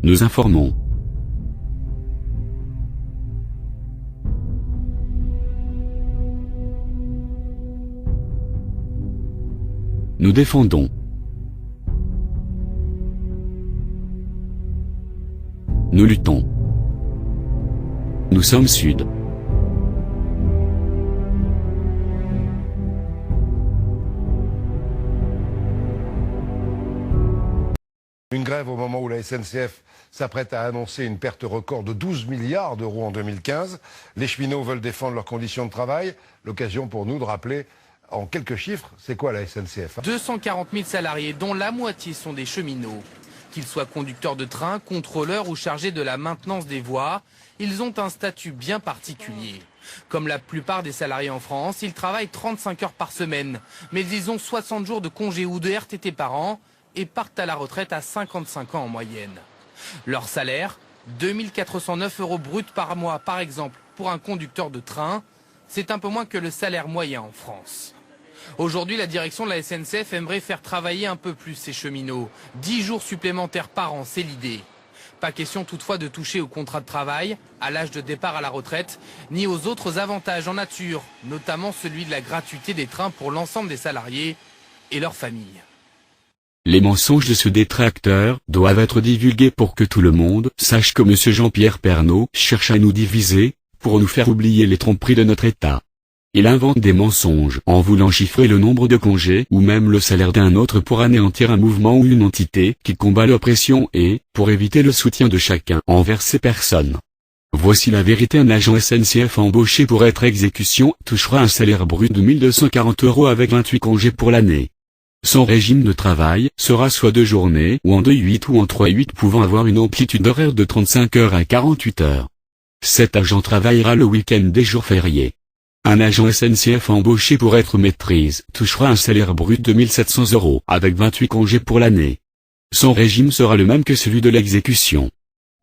Nous informons. Nous défendons. Nous luttons. Nous sommes Sud. Une grève au moment où la SNCF s'apprête à annoncer une perte record de 12 milliards d'euros en 2015. Les cheminots veulent défendre leurs conditions de travail. L'occasion pour nous de rappeler en quelques chiffres, c'est quoi la SNCF? 240 000 salariés, dont la moitié sont des cheminots. Qu'ils soient conducteurs de train, contrôleurs ou chargés de la maintenance des voies, ils ont un statut bien particulier. Comme la plupart des salariés en France, ils travaillent 35 heures par semaine. Mais ils ont 60 jours de congé ou de RTT par an et partent à la retraite à 55 ans en moyenne. Leur salaire, 2 409 € bruts par mois par exemple pour un conducteur de train, c'est un peu moins que le salaire moyen en France. Aujourd'hui, la direction de la SNCF aimerait faire travailler un peu plus ces cheminots. 10 jours supplémentaires par an, c'est l'idée. Pas question toutefois de toucher au contrat de travail, à l'âge de départ à la retraite, ni aux autres avantages en nature, notamment celui de la gratuité des trains pour l'ensemble des salariés et leurs familles. Les mensonges de ce détracteur doivent être divulgués pour que tout le monde sache que M. Jean-Pierre Pernaut cherche à nous diviser, pour nous faire oublier les tromperies de notre État. Il invente des mensonges en voulant chiffrer le nombre de congés ou même le salaire d'un autre pour anéantir un mouvement ou une entité qui combat l'oppression et, pour éviter le soutien de chacun envers ces personnes. Voici la vérité: un agent SNCF embauché pour être exécution touchera un salaire brut de 1 240 € avec 28 congés pour l'année. Son régime de travail sera soit 2 journées ou en 2/8 ou en 3/8 pouvant avoir une amplitude horaire de 35 heures à 48 heures. Cet agent travaillera le week-end des jours fériés. Un agent SNCF embauché pour être maîtrise touchera un salaire brut de 1 700 € avec 28 congés pour l'année. Son régime sera le même que celui de l'exécution.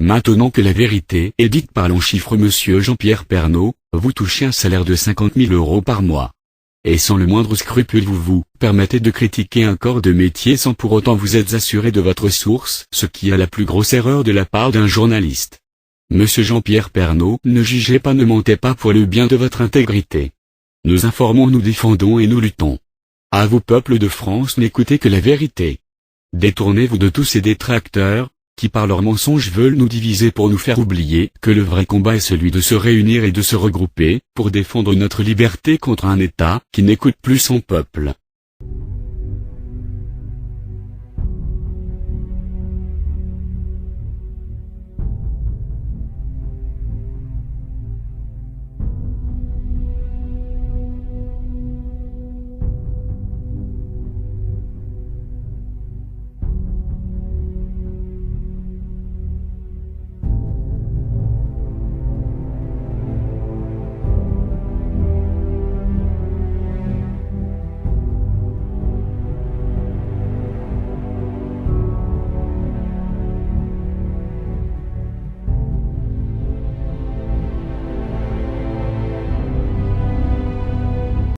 Maintenant que la vérité est dite par l'on chiffre Monsieur Jean-Pierre Pernaut, vous touchez un salaire de 50 000 € par mois. Et sans le moindre scrupule vous permettez de critiquer un corps de métier sans pour autant vous être assuré de votre source, ce qui est la plus grosse erreur de la part d'un journaliste. Monsieur Jean-Pierre Pernaut, ne jugez pas, ne mentez pas pour le bien de votre intégrité. Nous informons, nous défendons et nous luttons. À vous peuple de France, n'écoutez que la vérité. Détournez-vous de tous ces détracteurs, qui par leurs mensonges veulent nous diviser pour nous faire oublier que le vrai combat est celui de se réunir et de se regrouper, pour défendre notre liberté contre un État qui n'écoute plus son peuple.